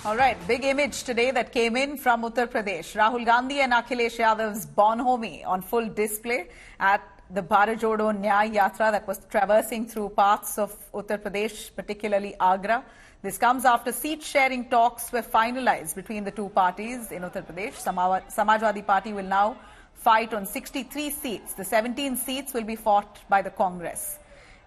All right, big image today that came in from Uttar Pradesh. Rahul Gandhi and Akhilesh Yadav's bonhomie on full display at the Bharat Jodo Nyay Yatra that was traversing through parts of Uttar Pradesh, particularly Agra. This comes after seat-sharing talks were finalized between the two parties in Uttar Pradesh. Samajwadi Party will now fight on 63 seats. The 17 seats will be fought by the Congress.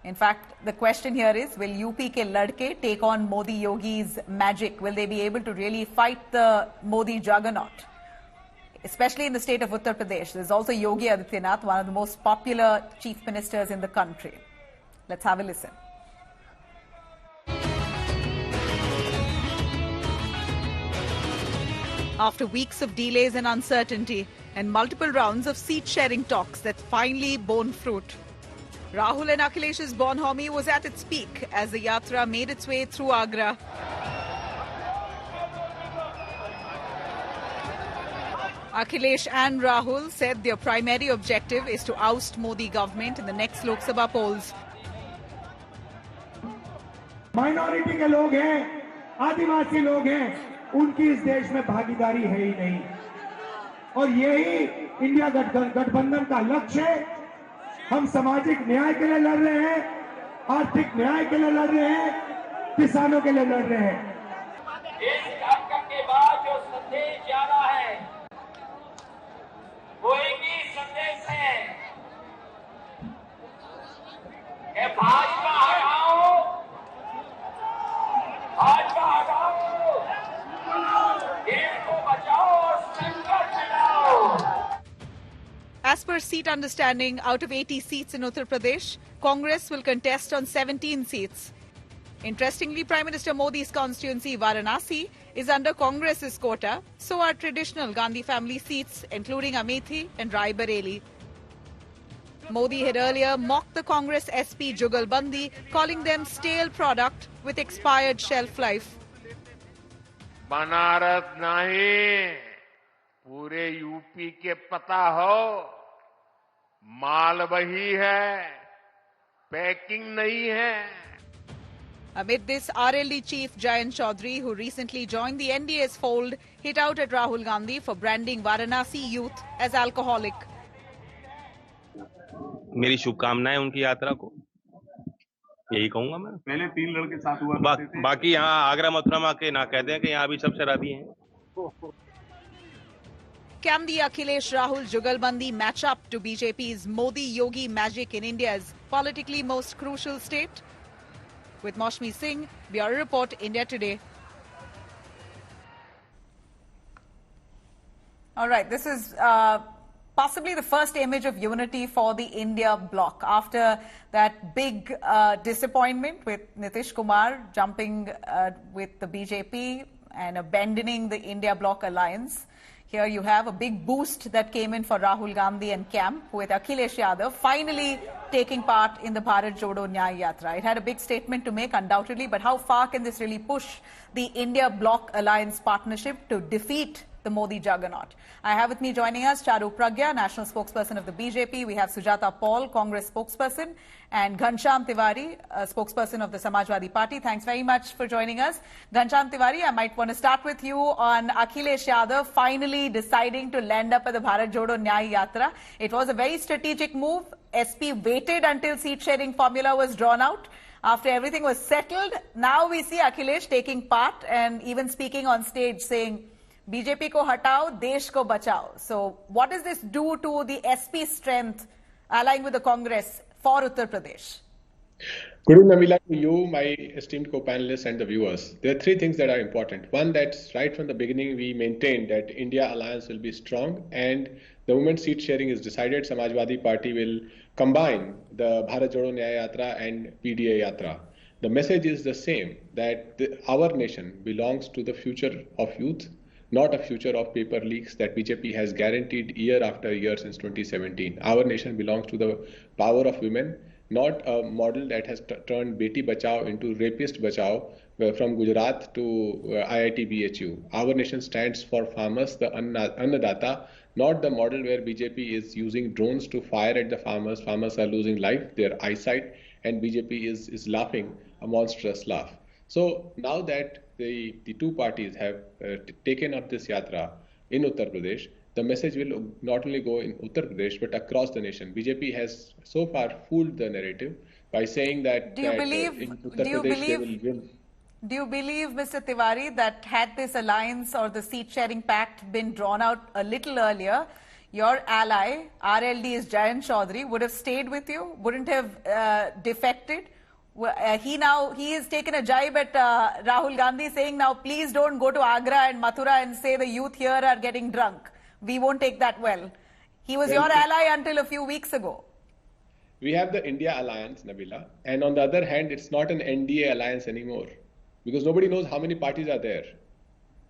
In fact, the question here is, will UP ke ladke take on Modi Yogi's magic? Will they be able to really fight the Modi juggernaut? Especially in the state of Uttar Pradesh. There's also Yogi Adityanath, one of the most popular chief ministers in the country. Let's have a listen. After weeks of delays and uncertainty and multiple rounds of seat-sharing talks that finally borne fruit, Rahul and Akhilesh's bonhomie was at its peak as the Yatra made its way through Agra. Akhilesh and Rahul said their primary objective is to oust Modi government in the next Lok Sabha polls. Minority के लोग हैं, आदिवासी लोग हैं, उनकी इस देश में भागीदारी है ही नहीं और यही इंडिया गठबंधन का लक्ष्य है। हम सामाजिक न्याय के लिए लड़ रहे हैं, आर्थिक न्याय के लिए लड़ रहे हैं, किसानों के लिए लड़ रहे हैं। इस कार्यक्रम के बाद जो संदेश जा रहा है वो एक ही संदेश है कि भाजपा हटाओ, भाजपा हटाओ, देश को बचाओ और संकट मिटाओ। As per seat understanding, out of 80 seats in Uttar Pradesh, Congress will contest on 17 seats. Interestingly, Prime Minister Modi's constituency, Varanasi, is under Congress's quota. So are traditional Gandhi family seats, including Amethi and Rai Bareli. Modi had earlier mocked the Congress SP Jugalbandi, calling them stale product with expired shelf life. Banaras नहीं, पूरे UP के पता हो, माल वही है, packing नहीं है. Amid this, RLD chief Jayant Chaudhary, who recently joined the NDA's fold, hit out at Rahul Gandhi for branding Varanasi youth as alcoholic. मेरी शुभकामनाएं उनकी यात्रा को, यही कहूंगा मैं. पहले 3 लड़के साथ हुआ बाकी यहाँ आगरा मथुरा में आके ना कहते हैं कि यहाँ भी सब शराबी हैं. Can the Akhilesh Rahul Jugalbandi match up to BJP's Modi Yogi magic in India's politically most crucial state? With Moshmi Singh, Bureau Report, India Today. All right, this is possibly the first image of unity for the India bloc after that big disappointment with Nitish Kumar jumping with the BJP and abandoning the India bloc alliance. Here you have a big boost that came in for Rahul Gandhi and camp with Akhilesh Yadav finally taking part in the Bharat Jodo Nyay Yatra. It had a big statement to make, undoubtedly, but how far can this really push the India bloc alliance partnership to defeat the Modi juggernaut? I have with me joining us Charu Pragya, national spokesperson of the BJP. We have Sujata Paul, Congress spokesperson, and Ghanshyam Tiwari, spokesperson of the Samajwadi Party. Thanks very much for joining us. Ghanshyam Tiwari, I might want to start with you on Akhilesh Yadav finally deciding to land up at the Bharat Jodo Nyay Yatra. It was a very strategic move. SP waited until seat-sharing formula was drawn out. After everything was settled, now we see Akhilesh taking part and even speaking on stage saying, BJP ko hatao, desh ko bachao. So what does this do to the SP strength allying with the Congress for Uttar Pradesh? Good evening, Nabila, to you, my esteemed co-panelists and the viewers. There are 3 things that are important. One, that right from the beginning we maintained that India alliance will be strong, and the moment seat sharing is decided, Samajwadi Party will combine the Bharat Jodo Nyay Yatra and PDA Yatra. The message is the same, that our nation belongs to the future of youth, not a future of paper leaks that BJP has guaranteed year after year since 2017. Our nation belongs to the power of women, not a model that has turned Beti Bachao into Rapist Bachao from Gujarat to IIT BHU. Our nation stands for farmers, the Annadata, not the model where BJP is using drones to fire at the farmers. Farmers are losing life, their eyesight, and BJP is laughing a monstrous laugh. So now that the two parties have taken up this yatra in Uttar Pradesh, the message will not only go in Uttar Pradesh but across the nation. BJP has so far fooled the narrative by saying that, in Uttar Pradesh they will win. Do you believe, Mr. Tiwari, that had this alliance or the seat-sharing pact been drawn out a little earlier, your ally, RLD's Jayant Chaudhary, would have stayed with you, wouldn't have defected? He has taken a jibe at Rahul Gandhi, saying, now please don't go to Agra and Mathura and say the youth here are getting drunk. We won't take that well. He was your ally until a few weeks ago. We have the India Alliance, Nabila, and on the other hand, it's not an NDA alliance anymore, because nobody knows how many parties are there.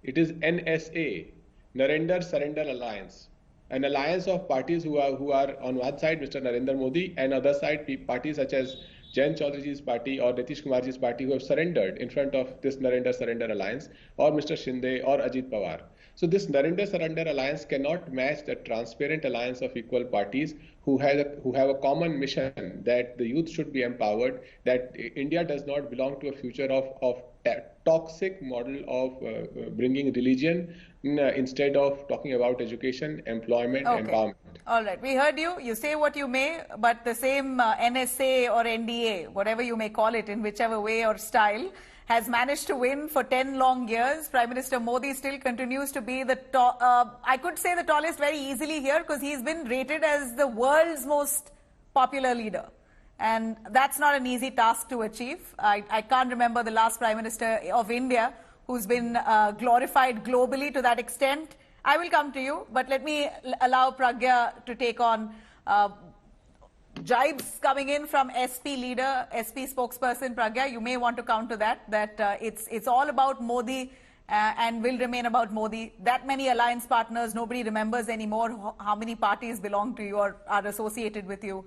It is NSA, Narendra Surrender Alliance, an alliance of parties who are on one side Mr. Narendra Modi, and other side parties such as Jayant Chaudhary's party or Nitish Kumarji's party who have surrendered in front of this Narendra Surrender Alliance, or Mr. Shinde or Ajit Pawar. So this Narendra Surrender Alliance cannot match the transparent alliance of equal parties who have a common mission that the youth should be empowered, that India does not belong to a future of toxic model of bringing religion instead of talking about education, employment, empowerment. All right, we heard you. You say what you may, but the same NSA or NDA, whatever you may call it, in whichever way or style, has managed to win for 10 long years. Prime Minister Modi still continues to be the I could say the tallest very easily here, because he's been rated as the world's most popular leader. And that's not an easy task to achieve. I can't remember the last Prime Minister of India who's been glorified globally to that extent. I will come to you, but let me allow Pragya to take on jibes coming in from SP leader, SP spokesperson Pragya. You may want to counter that it's all about Modi and will remain about Modi. That many alliance partners, nobody remembers anymore how many parties belong to you or are associated with you.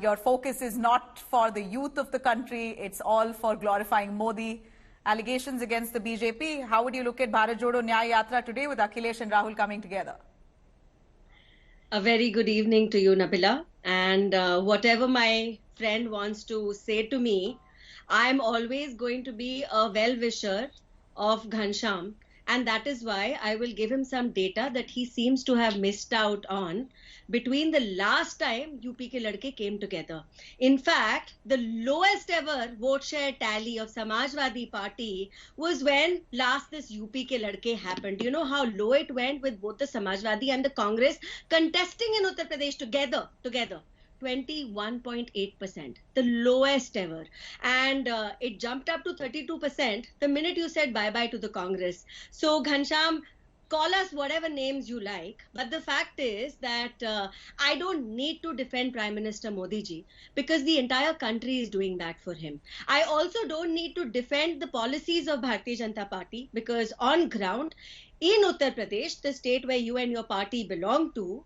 Your focus is not for the youth of the country, it's all for glorifying Modi. Allegations against the BJP. How would you look at Bharat Jodo Nyay Yatra today with Akhilesh and Rahul coming together? A very good evening to you, Nabila. And whatever my friend wants to say to me, I'm always going to be a well-wisher of Ghanshyam. And that is why I will give him some data that he seems to have missed out on between the last time UP ke ladke came together. In fact, the lowest ever vote share tally of Samajwadi Party was when last this UP ke ladke happened. Do you know how low it went with both the Samajwadi and the Congress contesting in Uttar Pradesh together? 21.8%, the lowest ever. And it jumped up to 32% the minute you said bye-bye to the Congress. So Ghanshyam, call us whatever names you like, but the fact is that I don't need to defend Prime Minister Modi ji, because the entire country is doing that for him. I also don't need to defend the policies of Bharatiya Janata Party, because on ground in Uttar Pradesh, the state where you and your party belong to,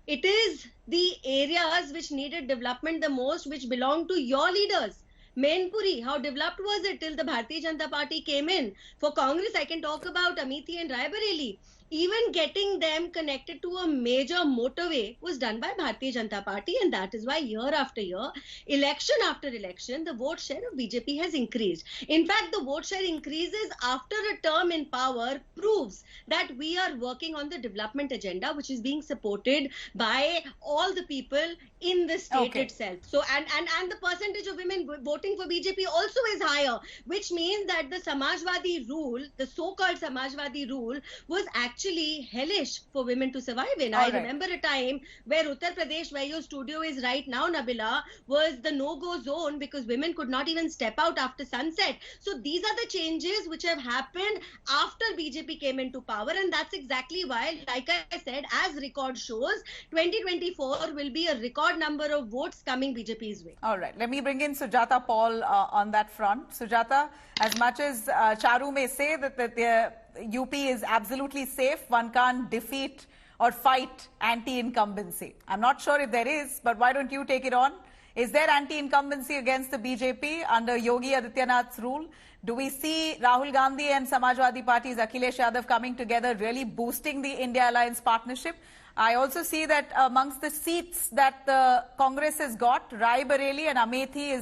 it is the areas which needed development the most, which belong to your leaders. Mainpuri, how developed was it till the Bharatiya Janata Party came in? For Congress, I can talk about Amethi and Raebareli. Even getting them connected to a major motorway was done by Bharatiya Janata Party, and that is why year after year, election after election, the vote share of BJP has increased. In fact, the vote share increases after a term in power proves that we are working on the development agenda, which is being supported by all the people in the state itself. So, and the percentage of women voting for BJP also is higher, which means that the Samajwadi rule, the so-called Samajwadi rule, was actually hellish for women to survive in. I remember a time where Uttar Pradesh, where your studio is right now, Nabila, was the no-go zone because women could not even step out after sunset. So these are the changes which have happened after BJP came into power, and that's exactly why, like I said, as record shows, 2024 will be a record number of votes coming BJP's way. All right, let me bring in Sujata Paul on that front. Sujata, as much as Charu may say that the UP is absolutely safe, one can't defeat or fight anti-incumbency. I'm not sure if there is, but why don't you take it on? Is there anti-incumbency against the BJP under Yogi Adityanath's rule? Do we see Rahul Gandhi and Samajwadi Party's Akhilesh Yadav coming together, really boosting the India Alliance partnership? I also see that amongst the seats that the Congress has got, Raebareli and Amethi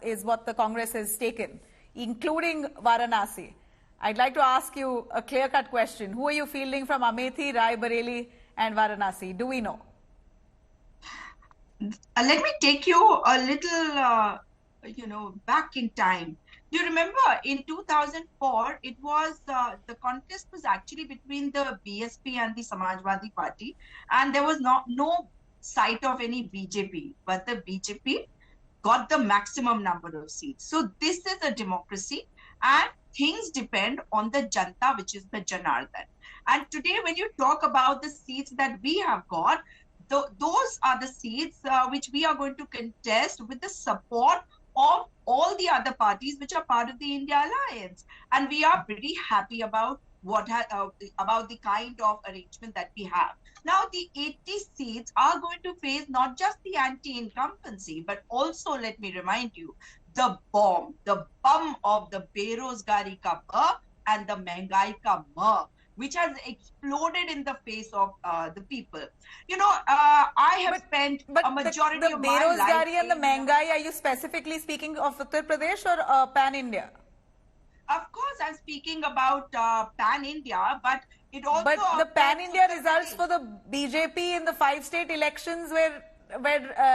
is what the Congress has taken, including Varanasi. I'd like to ask you a clear-cut question. Who are you fielding from Amethi, Rai Bareli and Varanasi? Do we know? Let me take you a little, back in time. Do you remember in 2004, it was the contest was actually between the BSP and the Samajwadi Party, and there was no sight of any BJP, but the BJP got the maximum number of seats. So this is a democracy, and things depend on the Janta, which is the Janardhan. And today, when you talk about the seats that we have got, those are the seats which we are going to contest with the support of all the other parties which are part of the India Alliance. And we are pretty happy about about the kind of arrangement that we have. Now, the 80 seats are going to face not just the anti-incumbency, but also, let me remind you, the bum of the Berozgari ka ba and the Mehngai ka ma, which has exploded in the face of the people. I have spent a majority of my life... The Berozgari and the Mehngai, are you specifically speaking of Uttar Pradesh or pan-India? Of course, I'm speaking about pan-India, but it also... But the pan-India results for the BJP in the 5-state elections where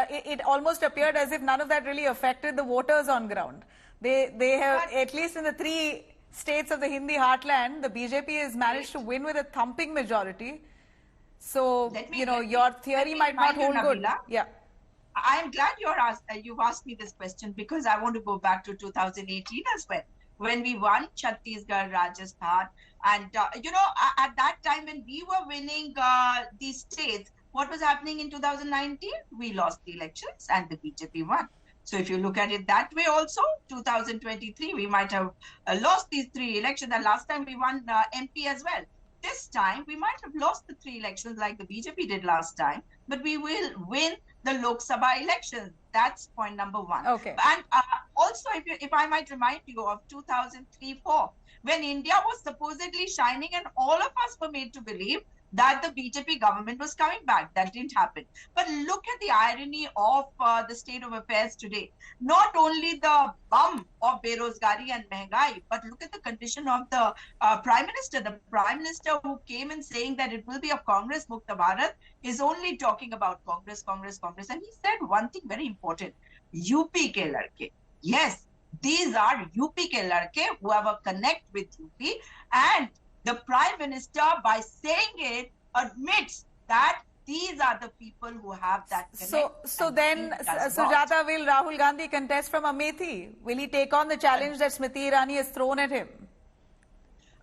it almost appeared as if none of that really affected the voters on ground. They have, at least in the 3 states of the Hindi heartland, the BJP has managed to win with a thumping majority. So, your theory might not hold good. Yeah. I am glad you've asked me this question, because I want to go back to 2018 as well, when we won Chhattisgarh, Rajasthan. And, at that time when we were winning these states, what was happening in 2019? We lost the elections and the BJP won. So if you look at it that way also, 2023, we might have lost these 3 elections. And last time we won MP as well. This time, we might have lost the 3 elections like the BJP did last time, but we will win the Lok Sabha elections. That's point number 1. Okay. And also, if I might remind you of 2003-4, when India was supposedly shining and all of us were made to believe that the BJP government was coming back. That didn't happen. But look at the irony of the state of affairs today. Not only the bum of Berozgari and Mehngai, but look at the condition of the Prime Minister. The Prime Minister who came in saying that it will be a Congress Mukta Bharat is only talking about Congress, Congress, Congress. And he said one thing very important, UP ke ladke. Yes, these are UP ke ladke who have a connect with UP, and the Prime Minister, by saying it, admits that these are the people who have that connect. So then, Sujata, will Rahul Gandhi contest from Amethi? Will he take on the challenge that Smriti Irani has thrown at him?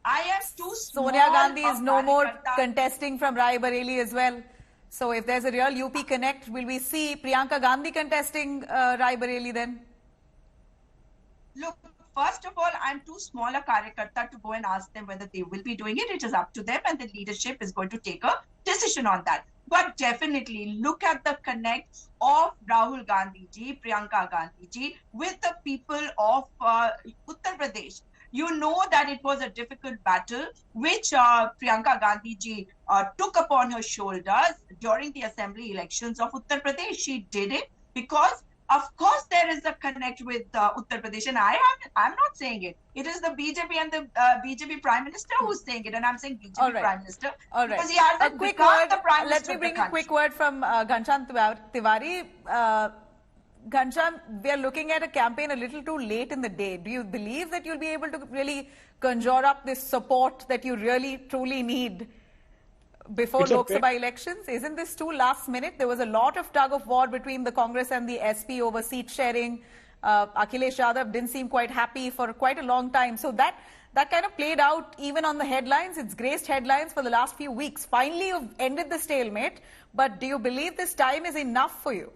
I am too small. Sonia Gandhi is no more contesting from Rai Bareli as well. So if there's a real UP connect, will we see Priyanka Gandhi contesting Rai Bareli then? Look, first of all, I'm too small a Karyakarta to go and ask them whether they will be doing it. It is up to them, and the leadership is going to take a decision on that. But definitely look at the connect of Rahul Gandhi ji, Priyanka Gandhi ji with the people of Uttar Pradesh. You know that it was a difficult battle which Priyanka Gandhi ji took upon her shoulders during the assembly elections of Uttar Pradesh. She did it because, of course, there is a connect with Uttar Pradesh, and I'm not saying it. It is the BJP and the BJP Prime Minister who's saying it, and I'm saying BJP Prime Minister. All right. Because he has a quick word. The Prime Let me bring a quick word from Ghanshyam Tiwari. Ghanshyam, we are looking at a campaign a little too late in the day. Do you believe that you'll be able to really conjure up this support that you really, truly need before Lok Sabha elections? Isn't this too last minute? There was a lot of tug of war between the Congress and the SP over seat sharing. Akhilesh Yadav didn't seem quite happy for quite a long time. So that kind of played out even on the headlines. It's graced headlines for the last few weeks. Finally, you've ended the stalemate. But do you believe this time is enough for you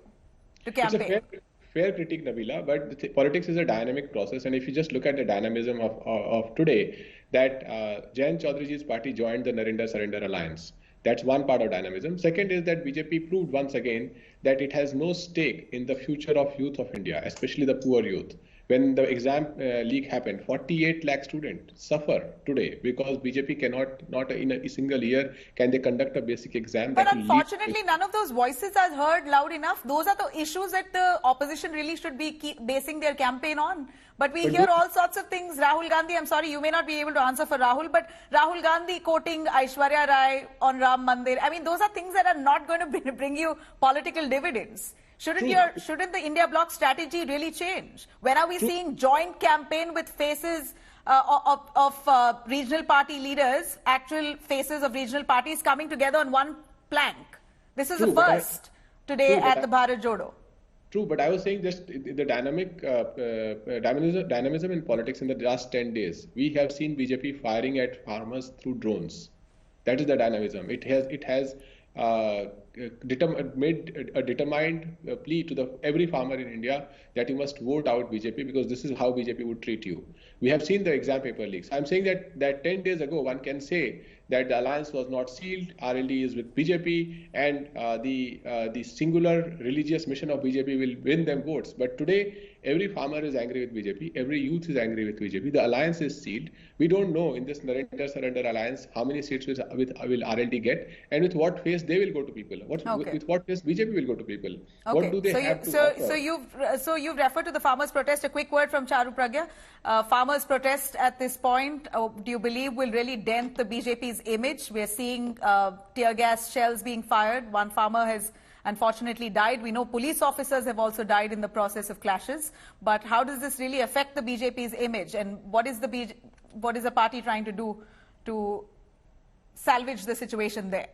to campaign? It's a fair critique, Nabila, but politics is a dynamic process. And if you just look at the dynamism of today, that Jayant Chaudharyji's party joined the Narendra Surrender Alliance. That's one part of dynamism. Second is that BJP proved once again that it has no stake in the future of youth of India, especially the poor youth. When the exam leak happened, 48 lakh students suffer today because BJP cannot, not in a single year, can they conduct a basic exam. But that will unfortunately, none of those voices are heard loud enough. Those are the issues that the opposition really should be basing their campaign on. But we hear all sorts of things. Rahul Gandhi, I'm sorry, you may not be able to answer for Rahul, but Rahul Gandhi quoting Aishwarya Rai on Ram Mandir. I mean, those are things that are not going to bring you political dividends. Shouldn't the India bloc strategy really change? When are we seeing joint campaign with faces of regional party leaders, actual faces of regional parties coming together on one plank? This is the first today at the Bharat Jodo. True, but I was saying just the dynamism in politics in the last 10 days. We have seen BJP firing at farmers through drones. That is the dynamism. It has made a determined plea to every farmer in India that you must vote out BJP because this is how BJP would treat you. We have seen the exam paper leaks. I'm saying that 10 days ago, one can say that the alliance was not sealed, RLD is with BJP, and the singular religious mission of BJP will win them votes. But today, every farmer is angry with BJP, every youth is angry with BJP. The alliance is sealed. We don't know in this surrender alliance how many seats will RLD get, and with what face they will go to people. With what face BJP will go to people. Okay. What do they have to offer? So you've referred to the farmers' protest. A quick word from Charu Pragya. Farmers' protest at this point, do you believe will really dent the BJP's image? We're seeing tear gas shells being fired. One farmer has unfortunately died. We know police officers have also died in the process of clashes. But how does this really affect the BJP's image? And what is the party trying to do to salvage the situation there?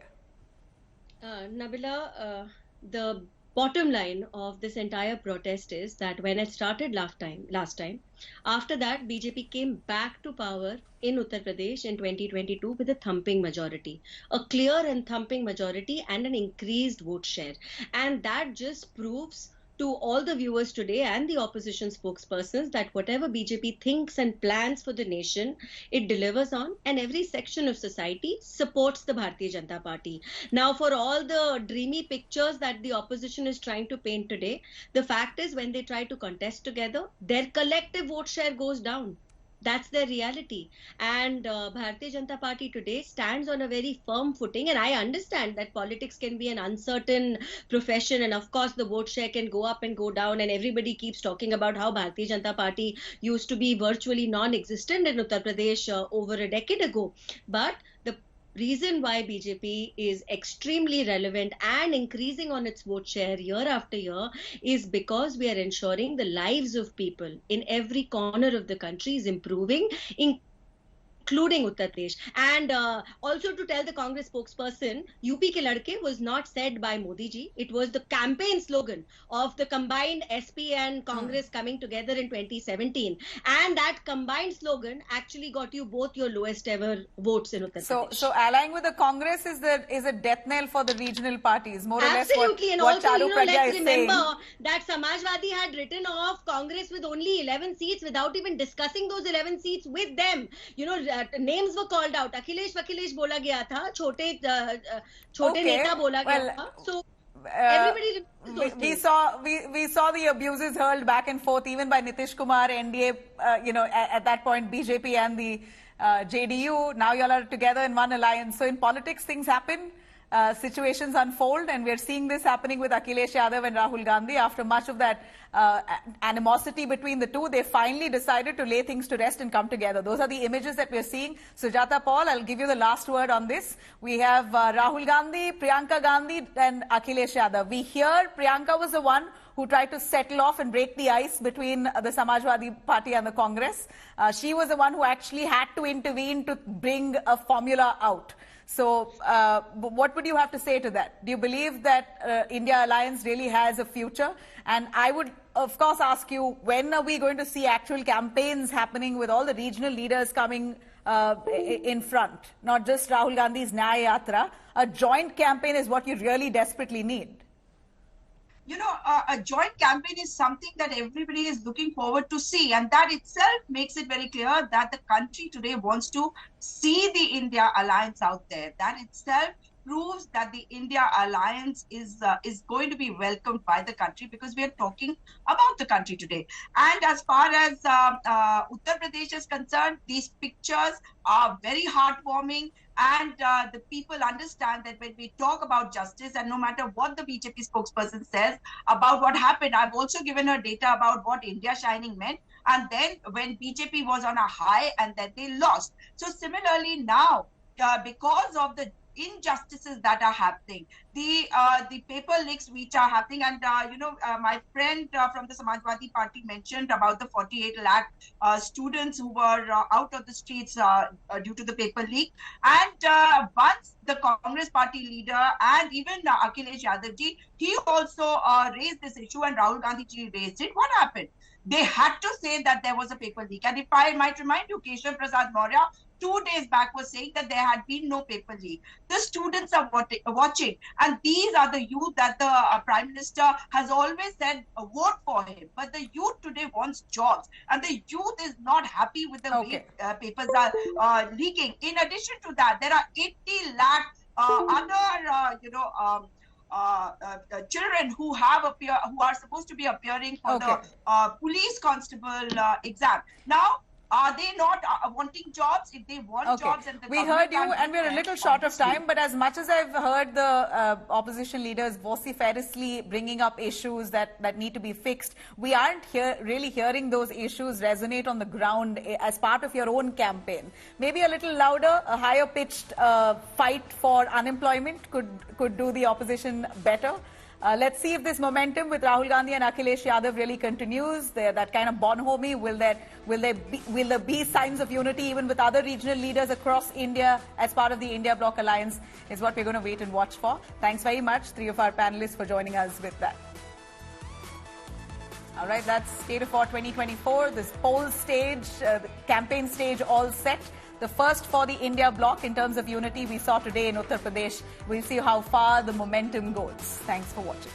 Nabila, the bottom line of this entire protest is that when it started last time, after that BJP came back to power in Uttar Pradesh in 2022 with a thumping majority, a clear and thumping majority and an increased vote share. And that just proves to all the viewers today and the opposition spokespersons that whatever BJP thinks and plans for the nation, it delivers on, and every section of society supports the Bharatiya Janata Party. Now, for all the dreamy pictures that the opposition is trying to paint today, the fact is when they try to contest together, their collective vote share goes down. That's their reality. And Bharatiya Janata Party today stands on a very firm footing. And I understand that politics can be an uncertain profession. And of course, the vote share can go up and go down. And everybody keeps talking about how Bharatiya Janata Party used to be virtually non-existent in Uttar Pradesh over a decade ago. But the reason why BJP is extremely relevant and increasing on its vote share year after year is because we are ensuring the lives of people in every corner of the country is improving, including Uttar Pradesh. And also to tell the Congress spokesperson, UP ke ladke was not said by Modi ji. It was the campaign slogan of the combined SP and Congress coming together in 2017. And that combined slogan actually got you both your lowest ever votes in Uttar Pradesh. So allying with the Congress is a death knell for the regional parties, more or less what also, Charu Pragya let's is remember saying. that Samajwadi had written off Congress with only 11 seats without even discussing those 11 seats with them. Names were called out. Akhilesh bola gaya tha, chote neta bola gaya tha. So everybody we saw the abuses hurled back and forth even by Nitish Kumar, NDA, at that point BJP and the JDU. Now you all are together in one alliance. So in politics things happen. Situations unfold, and we're seeing this happening with Akhilesh Yadav and Rahul Gandhi. After much of that animosity between the two, they finally decided to lay things to rest and come together. Those are the images that we're seeing. Sujata Paul, I'll give you the last word on this. We have Rahul Gandhi, Priyanka Gandhi and Akhilesh Yadav. We hear Priyanka was the one who tried to settle off and break the ice between the Samajwadi Party and the Congress. She was the one who actually had to intervene to bring a formula out. So what would you have to say to that? Do you believe that India Alliance really has a future? And I would, of course, ask you, when are we going to see actual campaigns happening with all the regional leaders coming in front? Not just Rahul Gandhi's Nyay Yatra. A joint campaign is what you really desperately need. A joint campaign is something that everybody is looking forward to see, and that itself makes it very clear that the country today wants to see the India Alliance out there. That itself proves that the India alliance is going to be welcomed by the country, because we are talking about the country today. And as far as Uttar Pradesh is concerned, these pictures are very heartwarming, and the people understand that when we talk about justice, and no matter what the BJP spokesperson says about what happened, I've also given her data about what India Shining meant, and then when BJP was on a high and then they lost. So similarly now, because of the injustices that are happening, the paper leaks which are happening, and my friend from the Samajwadi Party mentioned about the 48 lakh students who were out of the streets due to the paper leak. And once the Congress party leader and even Akhilesh Yadav ji, he also raised this issue, and Rahul Gandhi ji raised it. What happened? They had to say that there was a paper leak. And if I might remind you, Keshav Prasad Maurya 2 days back was saying that there had been no paper leak. The students are watching, and these are the youth that the Prime Minister has always said vote for him. But the youth today wants jobs, and the youth is not happy with the way papers are leaking. In addition to that, there are 80 lakh other children who are supposed to be appearing for the police constable exam. Now, are they not wanting jobs? If they want jobs, and we heard you, and we're a little short of time. But as much as I've heard the opposition leaders vociferously bringing up issues that need to be fixed, we aren't really hearing those issues resonate on the ground as part of your own campaign. Maybe a little louder, a higher pitched fight for unemployment could do the opposition better. Let's see if this momentum with Rahul Gandhi and Akhilesh Yadav really continues. That kind of bonhomie, will there be signs of unity even with other regional leaders across India as part of the India Bloc Alliance, is what we're going to wait and watch for. Thanks very much, three of our panelists, for joining us with that. All right, that's State of 2024. This poll stage, the campaign stage all set. The first for the India bloc in terms of unity we saw today in Uttar Pradesh. We'll see how far the momentum goes. Thanks for watching.